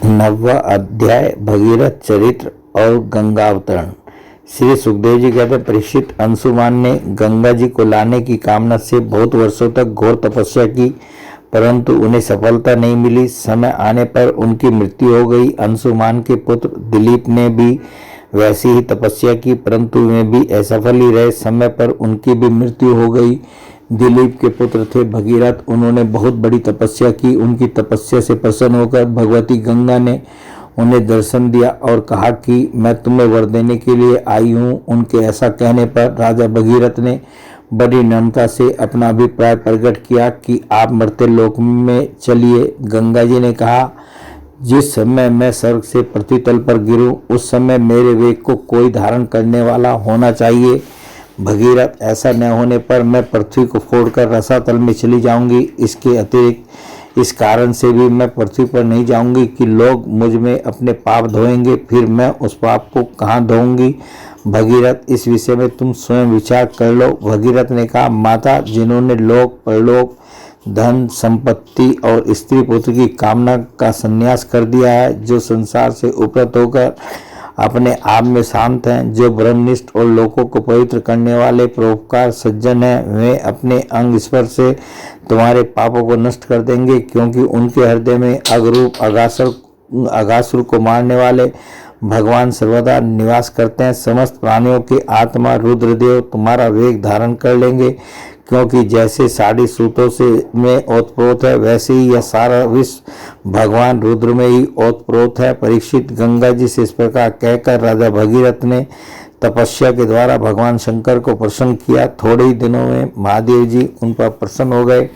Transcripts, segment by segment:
नववा अध्याय भगीरथ चरित्र और गंगावतरण। श्री सुखदेव जी कहते, परीक्षित, अंशुमान ने गंगा जी को लाने की कामना से बहुत वर्षों तक घोर तपस्या की, परंतु उन्हें सफलता नहीं मिली। समय आने पर उनकी मृत्यु हो गई। अंशुमान के पुत्र दिलीप ने भी वैसी ही तपस्या की, परंतु वे भी असफल ही रहे। समय पर उनकी भी मृत्यु हो गई। दिलीप के पुत्र थे भगीरथ, उन्होंने बहुत बड़ी तपस्या की। उनकी तपस्या से प्रसन्न होकर भगवती गंगा ने उन्हें दर्शन दिया और कहा कि मैं तुम्हें वर देने के लिए आई हूँ। उनके ऐसा कहने पर राजा भगीरथ ने बड़ी नम्रता से अपना अभिप्राय प्रकट किया कि आप मर्त्य लोक में चलिए। गंगा जी ने कहा, जिस समय मैं स्वर्ग से पृथ्वी तल पर गिरूं, उस समय मेरे वेग को कोई धारण करने वाला होना चाहिए। भगीरथ, ऐसा न होने पर मैं पृथ्वी को फोड़कर रसातल में चली जाऊंगी। इसके अतिरिक्त इस कारण से भी मैं पृथ्वी पर नहीं जाऊंगी कि लोग मुझ में अपने पाप धोएंगे, फिर मैं उस पाप को कहाँ धोऊंगी। भगीरथ, इस विषय में तुम स्वयं विचार कर लो। भगीरथ ने कहा, माता, जिन्होंने लोक परलोक, धन संपत्ति और स्त्री पुत्र की कामना का संन्यास कर दिया है, जो संसार से उपरत होकर अपने आप में शांत हैं, जो ब्रह्मनिष्ठ और लोगों को पवित्र करने वाले परोपकार सज्जन हैं, वे अपने अंग स्पर्श से तुम्हारे पापों को नष्ट कर देंगे, क्योंकि उनके हृदय में अगरूप अगासुर को मारने वाले भगवान सर्वदा निवास करते हैं। समस्त प्राणियों के आत्मा रुद्रदेव तुम्हारा वेग धारण कर लेंगे, क्योंकि जैसे साड़ी सूतों से में ओतप्रोत है, वैसे ही यह सारा विश्व भगवान रुद्र में ही ओतप्रोत है। परीक्षित, गंगा जी से इस प्रकार कहकर राजा भगीरथ ने तपस्या के द्वारा भगवान शंकर को प्रसन्न किया। थोड़े ही दिनों में महादेव जी उन पर प्रसन्न हो गए।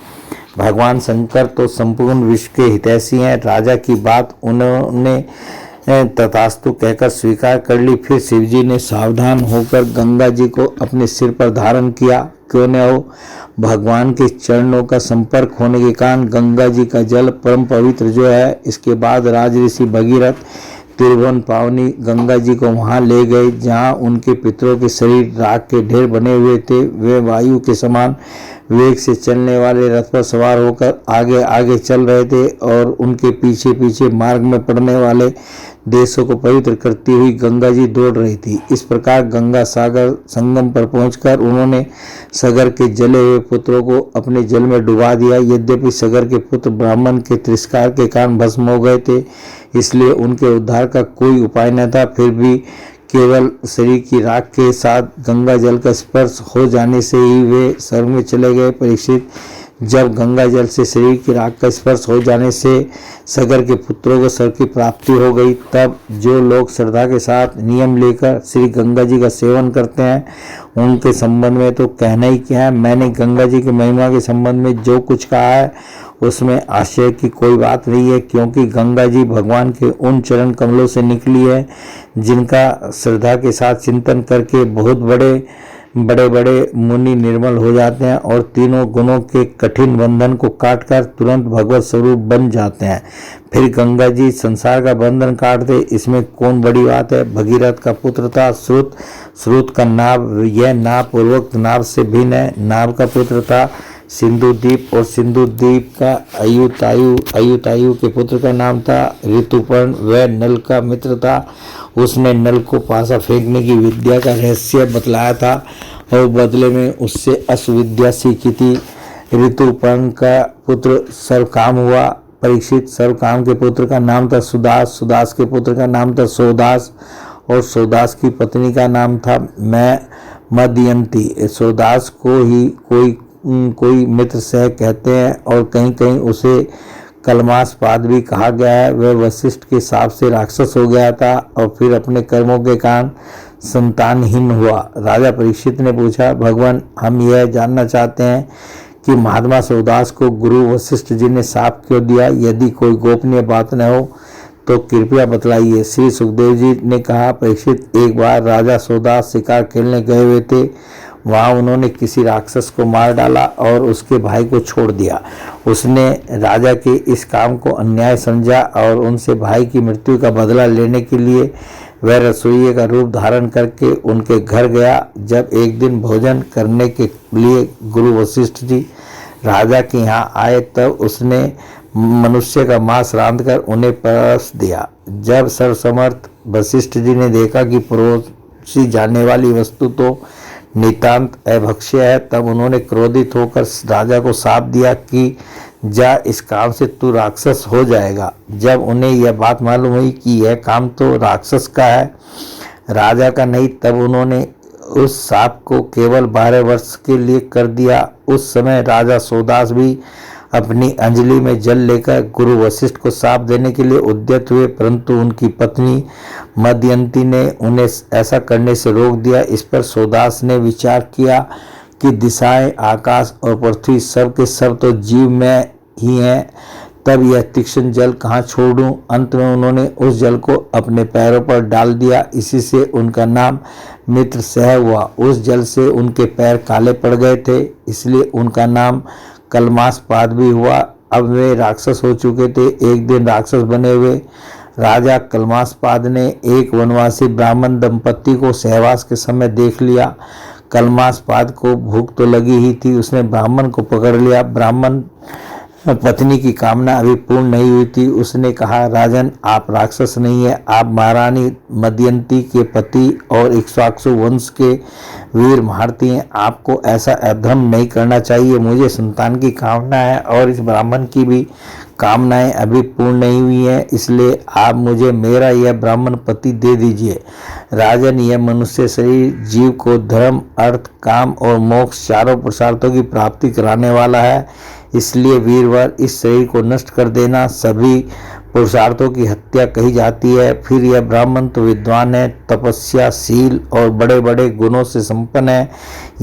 भगवान शंकर तो संपूर्ण विश्व के हितैषी हैं। राजा की बात उन्होंने तथास्तु कहकर स्वीकार कर ली। फिर शिवजी ने सावधान होकर गंगा जी को अपने सिर पर धारण किया। क्यों न हो, भगवान के चरणों का संपर्क होने के कारण गंगा जी का जल परम पवित्र जो है। इसके बाद राज ऋषि भगीरथ त्रिभुवन पावनी गंगा जी को वहां ले गए, जहां उनके पितरों के शरीर राख के ढेर बने हुए थे। वे वायु के समान वेग से चलने वाले रथ पर सवार होकर आगे आगे चल रहे थे और उनके पीछे पीछे मार्ग में पड़ने वाले देशों को पवित्र करती हुई गंगा जी दौड़ रही थी। इस प्रकार गंगा सागर संगम पर पहुंचकर उन्होंने सगर के जले हुए पुत्रों को अपने जल में डुबा दिया। यद्यपि सगर के पुत्र ब्राह्मण के तिरस्कार के कारण भस्म हो गए थे, इसलिए उनके उद्धार का कोई उपाय न था। फिर भी केवल शरीर की राख के साथ गंगा जल का स्पर्श हो जाने से ही वे स्वर्ग में चले गए। परीक्षित, जब गंगा जल से शरीर की राख का स्पर्श हो जाने से सगर के पुत्रों को स्वर्ग की प्राप्ति हो गई, तब जो लोग श्रद्धा के साथ नियम लेकर श्री गंगा जी का सेवन करते हैं, उनके संबंध में तो कहना ही क्या है। मैंने गंगा जी की महिमा के संबंध में जो कुछ कहा है, उसमें आश्चर्य की कोई बात नहीं है, क्योंकि गंगा जी भगवान के उन चरण कमलों से निकली है, जिनका श्रद्धा के साथ चिंतन करके बहुत बड़े बड़े मुनि निर्मल हो जाते हैं और तीनों गुणों के कठिन बंधन को काटकर तुरंत भगवत स्वरूप बन जाते हैं। फिर गंगा जी संसार का बंधन काट दे, इसमें कौन बड़ी बात है। भगीरथ का पुत्र था श्रुत, श्रुत का नाभ, यह नाभ पूर्वक नाभ से भिन्न है। नाभ का पुत्र था सिंधुदीप और सिंधुदीप का अयुतायु, अयुतायु के पुत्र का नाम था ऋतुपर्ण, वह नल का मित्र था। उसने नल को पासा फेंकने की विद्या का रहस्य बतलाया था और बदले में उससे अश्वविद्या सीखी थी। ऋतुपर्ण का पुत्र सर्वकाम हुआ। परीक्षित, सर्वकाम के पुत्र का नाम था सुदास, सुदास के पुत्र का नाम था सोदास और सोदास की पत्नी का नाम था मदयंती। सोदास को ही कोई मित्र सह कहते हैं और कहीं कहीं उसे कलमासपाद भी कहा गया है। वह वशिष्ठ के शाप से राक्षस हो गया था और फिर अपने कर्मों के कारण संतानहीन हुआ। राजा परीक्षित ने पूछा, भगवान, हम यह जानना चाहते हैं कि महात्मा सोदास को गुरु वशिष्ठ जी ने शाप क्यों दिया। यदि कोई गोपनीय बात न हो तो कृपया बतलाइए। श्री सुखदेव जी ने कहा, परीक्षित, एक बार राजा सोदास शिकार खेलने गए हुए थे। वहाँ उन्होंने किसी राक्षस को मार डाला और उसके भाई को छोड़ दिया। उसने राजा के इस काम को अन्याय समझा और उनसे भाई की मृत्यु का बदला लेने के लिए वह रसोइये का रूप धारण करके उनके घर गया। जब एक दिन भोजन करने के लिए गुरु वशिष्ठ जी राजा के यहाँ आए, तब उसने मनुष्य का मांस रांधकर उन्हें परस दिया। जब सर्वसमर्थ वशिष्ठ जी ने देखा कि परोसी जाने वाली वस्तु तो नितांत अभक्ष्य है, तब उन्होंने क्रोधित होकर राजा को शाप दिया कि जा, इस काम से तू राक्षस हो जाएगा। जब उन्हें यह बात मालूम हुई कि यह काम तो राक्षस का है, राजा का नहीं, तब उन्होंने उस शाप को केवल 12 वर्ष के लिए कर दिया। उस समय राजा सोदास भी अपनी अंजलि में जल लेकर गुरु वशिष्ठ को शाप देने के लिए उद्यत हुए, परंतु उनकी पत्नी मदयंती ने उन्हें ऐसा करने से रोक दिया। इस पर सोदास ने विचार किया कि दिशाएं, आकाश और पृथ्वी सब के सब तो जीव में ही हैं, तब यह तीक्ष्ण जल कहाँ छोड़ूं। अंत में उन्होंने उस जल को अपने पैरों पर डाल दिया। इसी से उनका नाम मित्र सह हुआ। उस जल से उनके पैर काले पड़ गए थे, इसलिए उनका नाम कलमासपाद भी हुआ। अब वे राक्षस हो चुके थे। एक दिन राक्षस बने हुए राजा कलमासपाद ने एक वनवासी ब्राह्मण दंपत्ति को सहवास के समय देख लिया। कलमासपाद को भूख तो लगी ही थी, उसने ब्राह्मण को पकड़ लिया। ब्राह्मण पत्नी की कामना अभी पूर्ण नहीं हुई थी। उसने कहा, राजन, आप राक्षस नहीं है, आप महारानी मदयंती के पति और इक्ष्वाकु वंश के वीर महारथी हैं। आपको ऐसा अधर्म नहीं करना चाहिए। मुझे संतान की कामना है और इस ब्राह्मण की भी कामनाएं अभी पूर्ण नहीं हुई हैं, इसलिए आप मुझे मेरा यह ब्राह्मण पति दे दीजिए। राजन, यह मनुष्य शरीर जीव को धर्म, अर्थ, काम और मोक्ष चारों पुरुषार्थों की प्राप्ति कराने वाला है, इसलिए वीरवर इस शरीर को नष्ट कर देना। सभी पुरुषार्थों की हत्या कही जाती है। फिर यह ब्राह्मण तो विद्वान है, तपस्या, शील और बड़े बड़े गुणों से संपन्न है।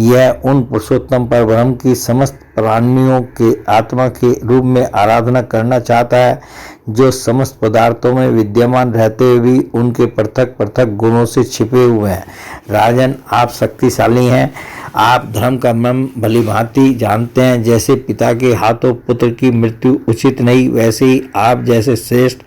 यह उन पुरुषोत्तम परब्रह्म की समस्त प्राणियों के आत्मा के रूप में आराधना करना चाहता है, जो समस्त पदार्थों में विद्यमान रहते हुए भी उनके पृथक पृथक गुणों से छिपे हुए हैं। राजन, आप शक्तिशाली हैं, आप धर्म का मर्म भली भांति जानते हैं। जैसे पिता के हाथों पुत्र की मृत्यु उचित नहीं, वैसे ही आप जैसे श्रेष्ठ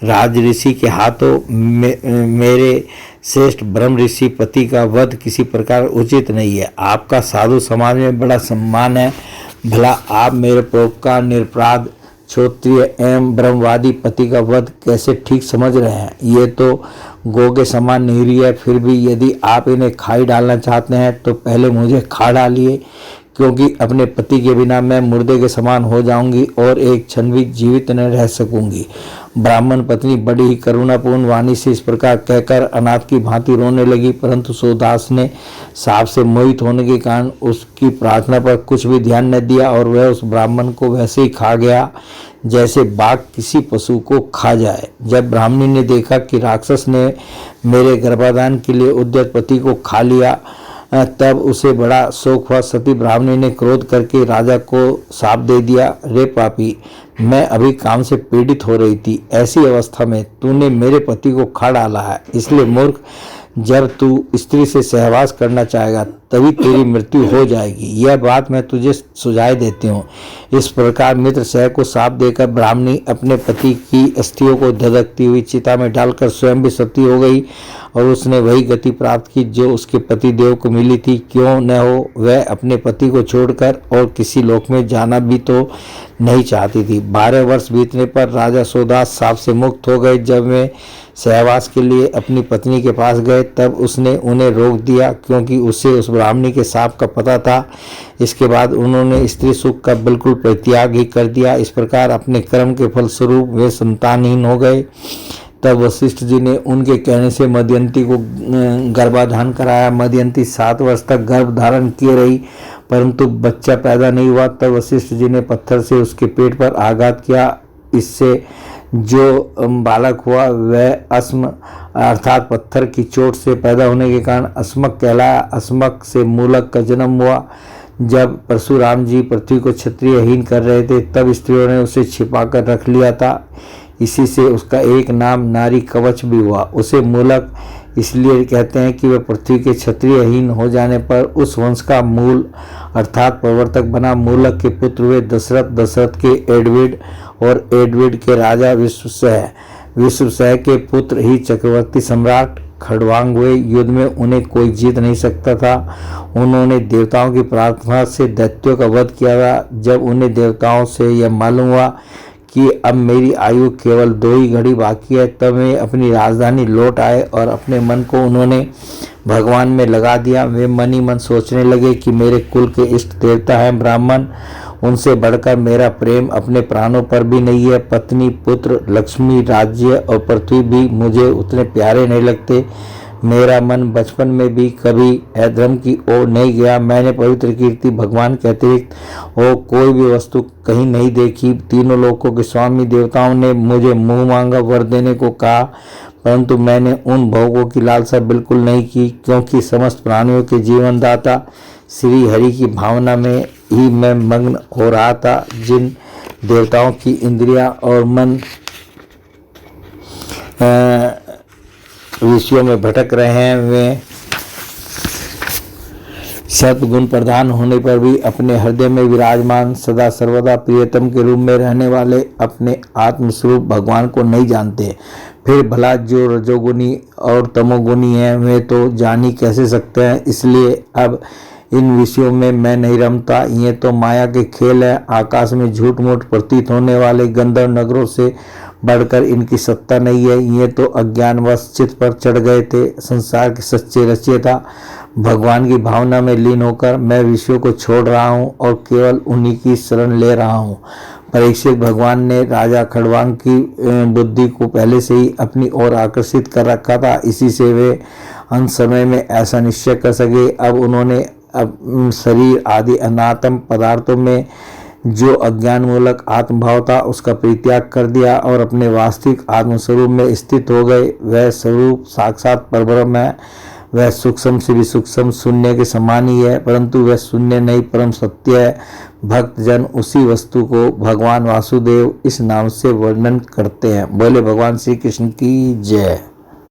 राज ऋषि के हाथों मेरे श्रेष्ठ ब्रह्म ऋषि पति का वध किसी प्रकार उचित नहीं है। आपका साधु समाज में बड़ा सम्मान है। भला आप मेरे परोपकार, निरपराध, क्षत्रिय एवं ब्रह्मवादी पति का वध कैसे ठीक समझ रहे हैं? ये तो गौ के समान निरीह है। फिर भी यदि आप इन्हें खाई डालना चाहते हैं तो पहले मुझे खा डालिए, क्योंकि अपने पति के बिना मैं मुर्दे के समान हो जाऊंगी और एक क्षण भी जीवित न रह सकूंगी। ब्राह्मण पत्नी बड़ी ही करुणापूर्ण वाणी से इस प्रकार कहकर अनाथ की भांति रोने लगी, परंतु सोदास ने साप से मोहित होने के कारण उसकी प्रार्थना पर कुछ भी ध्यान न दिया और वह उस ब्राह्मण को वैसे ही खा गया जैसे बाघ किसी पशु को खा जाए। जब ब्राह्मणी ने देखा कि राक्षस ने मेरे गर्भाधान के लिए उद्यत पति को खा लिया, तब उसे बड़ा शोक हुआ। सती ब्राह्मणी ने क्रोध करके राजा को शाप दे दिया, रे पापी, मैं अभी काम से पीड़ित हो रही थी, ऐसी अवस्था में तूने मेरे पति को खा डाला है। इसलिए मूर्ख, जब तू स्त्री से सहवास करना चाहेगा तभी तेरी मृत्यु हो जाएगी। यह बात मैं तुझे सुझाई देती हूँ। इस प्रकार मित्र सह को शाप देकर ब्राह्मणी अपने पति की अस्थियों को धधकती हुई चिता में डालकर स्वयं भी सती हो गई और उसने वही गति प्राप्त की जो उसके पति देव को मिली थी। क्यों न हो, वह अपने पति को छोड़कर और किसी लोक में जाना भी तो नहीं चाहती थी। 12 वर्ष बीतने पर राजा सोदास शाप से मुक्त हो गए। जब वे सहवास के लिए अपनी पत्नी के पास गए तब उसने उन्हें रोक दिया, क्योंकि उसे उस ब्राह्मणी के शाप का पता था। इसके बाद उन्होंने स्त्री सुख का बिल्कुल परित्याग ही कर दिया। इस प्रकार अपने कर्म के फलस्वरूप वे संतानहीन हो गए। तब वशिष्ठ जी ने उनके कहने से मदयंती को गर्भाधान कराया। मदयंती 7 वर्ष तक गर्भ धारण किए रही, परंतु बच्चा पैदा नहीं हुआ। तब वशिष्ठ जी ने पत्थर से उसके पेट पर आघात किया। इससे जो बालक हुआ वह अस्म अर्थात पत्थर की चोट से पैदा होने के कारण अस्मक कहलाया। अस्मक से मूलक का जन्म हुआ। जब परशुराम जी पृथ्वी को क्षत्रियहीन कर रहे थे तब स्त्रियों ने उसे छिपाकर रख लिया था। इसी से उसका एक नाम नारी कवच भी हुआ। उसे मूलक इसलिए कहते हैं कि वह पृथ्वी के क्षत्रियहीन हो जाने पर उस वंश का मूल अर्थात प्रवर्तक बना। मूलक के पुत्र हुए दशरथ, दशरथ के एडविड और एडविड के राजा विश्वसह, विश्वसह के पुत्र ही चक्रवर्ती सम्राट खड़वांग हुए। युद्ध में उन्हें कोई जीत नहीं सकता था। उन्होंने देवताओं की प्रार्थना से दैत्यों का वध किया था। जब उन्हें देवताओं से यह मालूम हुआ कि अब मेरी आयु केवल 2 ही घड़ी बाकी है। तब वे अपनी राजधानी लौट आए और अपने मन को उन्होंने भगवान में लगा दिया। वे मन ही मन सोचने लगे कि मेरे कुल के इष्ट देवता हैं ब्राह्मण, उनसे बढ़कर मेरा प्रेम अपने प्राणों पर भी नहीं है। पत्नी, पुत्र, लक्ष्मी, राज्य और पृथ्वी भी मुझे उतने प्यारे नहीं लगते। मेरा मन बचपन में भी कभी अधर्म की ओर नहीं गया। मैंने पवित्र कीर्ति भगवान के अतिरिक्त और कोई भी वस्तु कहीं नहीं देखी। तीनों लोकों के स्वामी देवताओं ने मुझे मुंह मांगा वर देने को कहा, परंतु मैंने उन भोगों की लालसा बिल्कुल नहीं की, क्योंकि समस्त प्राणियों के जीवनदाता श्री हरि की भावना में ही मैं मग्न हो रहा था। जिन देवताओं की इंद्रियां और मन विषयों में भटक रहे हैं, वे सद्गुण प्रधान होने पर भी अपने हृदय में विराजमान सदा सर्वदा प्रियतम के रूप में रहने वाले अपने आत्मस्वरूप भगवान को नहीं जानते। फिर भला जो रजोगुनी और तमोगुनी हैं, वे तो जान ही कैसे सकते हैं। इसलिए अब इन विषयों में मैं नहीं रमता। ये तो माया के खेल हैं। आकाश में झूठ मूठ प्रतीत होने वाले गंधर्व नगरों से बढ़कर इनकी सत्ता नहीं है। ये तो अज्ञानवश चित्त पर चढ़ गए थे। संसार के सच्चे रचयिता भगवान की भावना में लीन होकर मैं विषयों को छोड़ रहा हूँ और केवल उन्हीं की शरण ले रहा हूँ। परीक्षित, भगवान ने राजा खड़वांग की बुद्धि को पहले से ही अपनी ओर आकर्षित कर रखा था। इसी से वे अंत समय में ऐसा निश्चय कर सके। अब उन्होंने शरीर आदि अनात्म पदार्थों में जो अज्ञान मूलक आत्मभाव था उसका परित्याग कर दिया और अपने वास्तविक आत्मस्वरूप में स्थित हो गए। वह स्वरूप साक्षात परब्रह्म है। वह सूक्ष्म से भी सूक्ष्म शून्य के समान ही है, परंतु वह शून्य नहीं परम सत्य है। भक्त जन उसी वस्तु को भगवान वासुदेव इस नाम से वर्णन करते हैं। बोले भगवान श्री कृष्ण की जय।